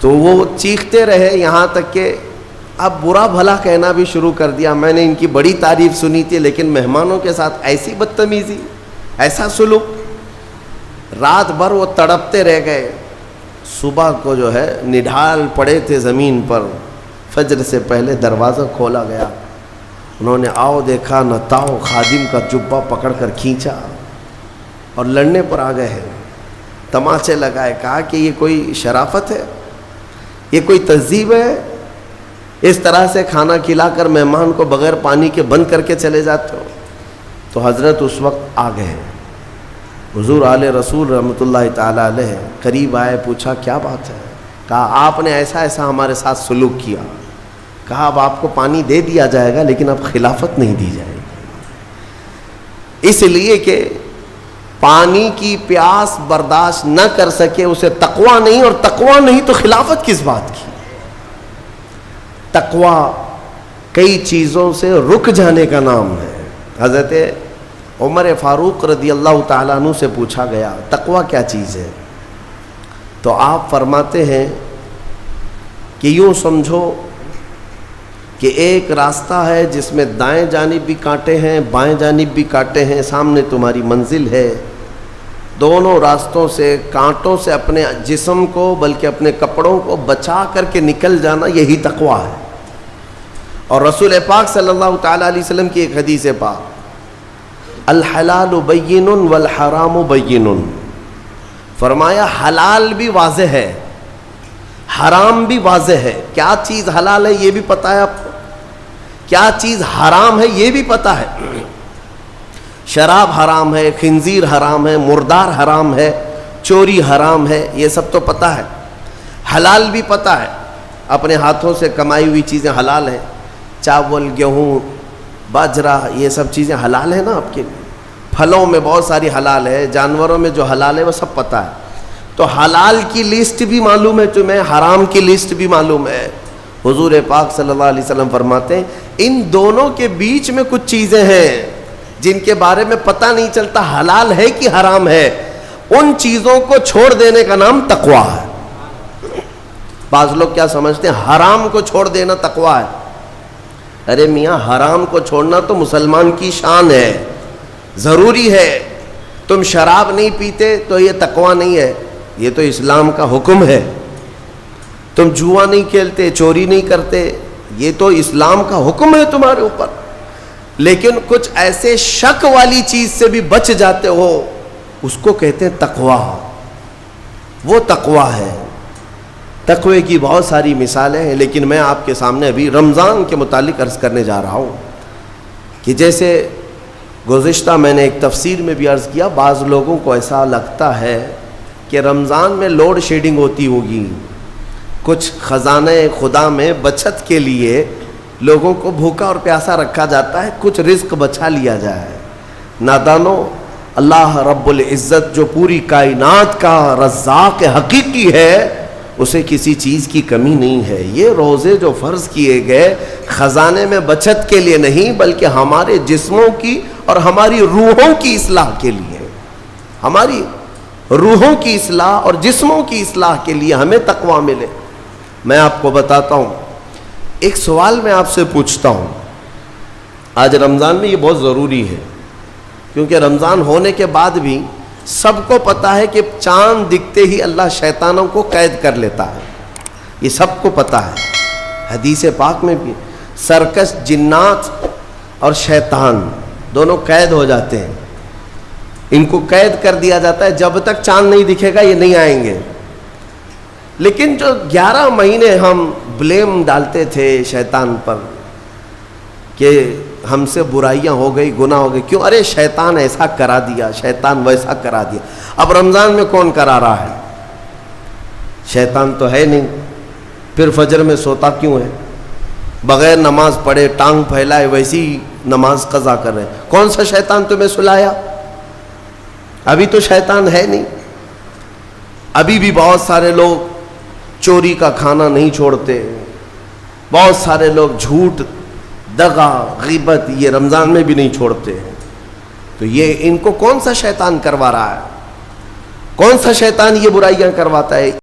تو وہ چیختے رہے یہاں تک کہ اب برا بھلا کہنا بھی شروع کر دیا. میں نے ان کی بڑی تعریف سنی تھی لیکن مہمانوں کے ساتھ ایسی بدتمیزی, ایسا سلوک. رات بھر وہ تڑپتے رہ گئے. صبح کو جو ہے نڈھال پڑے تھے زمین پر, فجر سے پہلے دروازہ کھولا گیا. انہوں نے آؤ دیکھا نہ تاؤ, خادم کا جبہ پکڑ کر کھینچا اور لڑنے پر آ گئے ہیں. تماچے لگائے. کہا کہ یہ کوئی شرافت ہے, یہ کوئی تہذیب ہے؟ اس طرح سے کھانا کھلا کر مہمان کو بغیر پانی کے بند کر کے چلے جاتے ہو. تو حضرت اس وقت آ گئے. حضور آل رسول رحمۃ اللہ تعالی علیہ قریب آئے, پوچھا کیا بات ہے؟ کہا آپ نے ایسا ایسا ہمارے ساتھ سلوک کیا. کہا اب آپ کو پانی دے دیا جائے گا لیکن اب خلافت نہیں دی جائے گی, اس لیے کہ پانی کی پیاس برداشت نہ کر سکے اسے تقویٰ نہیں, اور تقویٰ نہیں تو خلافت کس بات کی؟ تقویٰ کئی چیزوں سے رک جانے کا نام ہے. حضرت عمر فاروق رضی اللہ تعالیٰ عنہ سے پوچھا گیا تقویٰ کیا چیز ہے؟ تو آپ فرماتے ہیں کہ یوں سمجھو کہ ایک راستہ ہے جس میں دائیں جانب بھی کانٹے ہیں, بائیں جانب بھی کانٹے ہیں, سامنے تمہاری منزل ہے. دونوں راستوں سے, کانٹوں سے اپنے جسم کو بلکہ اپنے کپڑوں کو بچا کر کے نکل جانا, یہی تقویٰ ہے. اور رسول پاک صلی اللہ تعالیٰ علیہ وسلم کی ایک حدیث پاک, الحلال بین والحرام بین, فرمایا حلال بھی واضح ہے, حرام بھی واضح ہے. کیا چیز حلال ہے یہ بھی پتہ ہے آپ کو, کیا چیز حرام ہے یہ بھی پتہ ہے. شراب حرام ہے, خنزیر حرام ہے, مردار حرام ہے, چوری حرام ہے, یہ سب تو پتہ ہے. حلال بھی پتہ ہے, اپنے ہاتھوں سے کمائی ہوئی چیزیں حلال ہیں. چاول, گیہوں, باجرہ, یہ سب چیزیں حلال ہیں نا آپ کے لیے. پھلوں میں بہت ساری حلال ہے, جانوروں میں جو حلال ہے وہ سب پتہ ہے. تو حلال کی لسٹ بھی معلوم ہے تمہیں, حرام کی لسٹ بھی معلوم ہے. حضور پاک صلی اللہ علیہ وسلم فرماتے ہیں ان دونوں کے بیچ میں کچھ چیزیں ہیں جن کے بارے میں پتہ نہیں چلتا حلال ہے کہ حرام ہے. ان چیزوں کو چھوڑ دینے کا نام تقویٰ ہے. بعض لوگ کیا سمجھتے ہیں حرام کو چھوڑ دینا تقویٰ ہے. ارے میاں, حرام کو چھوڑنا تو مسلمان کی شان ہے, ضروری ہے. تم شراب نہیں پیتے تو یہ تقویٰ نہیں ہے, یہ تو اسلام کا حکم ہے. تم جوا نہیں کھیلتے, چوری نہیں کرتے, یہ تو اسلام کا حکم ہے تمہارے اوپر. لیکن کچھ ایسے شک والی چیز سے بھی بچ جاتے ہو, اس کو کہتے ہیں تقویٰ. وہ تقویٰ ہے. تقوی کی بہت ساری مثالیں ہیں, لیکن میں آپ کے سامنے ابھی رمضان کے متعلق عرض کرنے جا رہا ہوں کہ جیسے گزشتہ میں نے ایک تفسیر میں بھی عرض کیا, بعض لوگوں کو ایسا لگتا ہے کہ رمضان میں لوڈ شیڈنگ ہوتی ہوگی, کچھ خزانہ خدا میں بچت کے لیے لوگوں کو بھوکا اور پیاسا رکھا جاتا ہے, کچھ رزق بچا لیا جائے. نادانو, اللہ رب العزت جو پوری کائنات کا رزاق حقیقی ہے اسے کسی چیز کی کمی نہیں ہے. یہ روزے جو فرض کیے گئے خزانے میں بچت کے لیے نہیں بلکہ ہمارے جسموں کی اور ہماری روحوں کی اصلاح کے لیے, ہماری روحوں کی اصلاح اور جسموں کی اصلاح کے لیے ہمیں تقویٰ ملے. میں آپ کو بتاتا ہوں, ایک سوال میں آپ سے پوچھتا ہوں. آج رمضان میں یہ بہت ضروری ہے کیونکہ رمضان ہونے کے بعد بھی سب کو پتہ ہے کہ چاند دکھتے ہی اللہ شیطانوں کو قید کر لیتا ہے, یہ سب کو پتہ ہے. حدیث پاک میں بھی سرکش جنات اور شیطان دونوں قید ہو جاتے ہیں, ان کو قید کر دیا جاتا ہے, جب تک چاند نہیں دکھے گا یہ نہیں آئیں گے. لیکن جو 11 مہینے ہم بلیم ڈالتے تھے شیطان پر کہ ہم سے برائیاں ہو گئی, گناہ ہو گئی, کیوں؟ ارے شیطان ایسا کرا دیا, شیطان ویسا کرا دیا. اب رمضان میں کون کرا رہا ہے؟ شیطان تو ہے نہیں, پھر فجر میں سوتا کیوں ہے؟ بغیر نماز پڑھے ٹانگ پھیلائے ویسی نماز قضا کر رہے. کون سا شیطان تمہیں سلایا؟ ابھی تو شیطان ہے نہیں. ابھی بھی بہت سارے لوگ چوری کا کھانا نہیں چھوڑتے, بہت سارے لوگ جھوٹ, دغا, غیبت یہ رمضان میں بھی نہیں چھوڑتے ہیں. تو یہ ان کو کون سا شیطان کروا رہا ہے؟ کون سا شیطان یہ برائیاں کرواتا ہے؟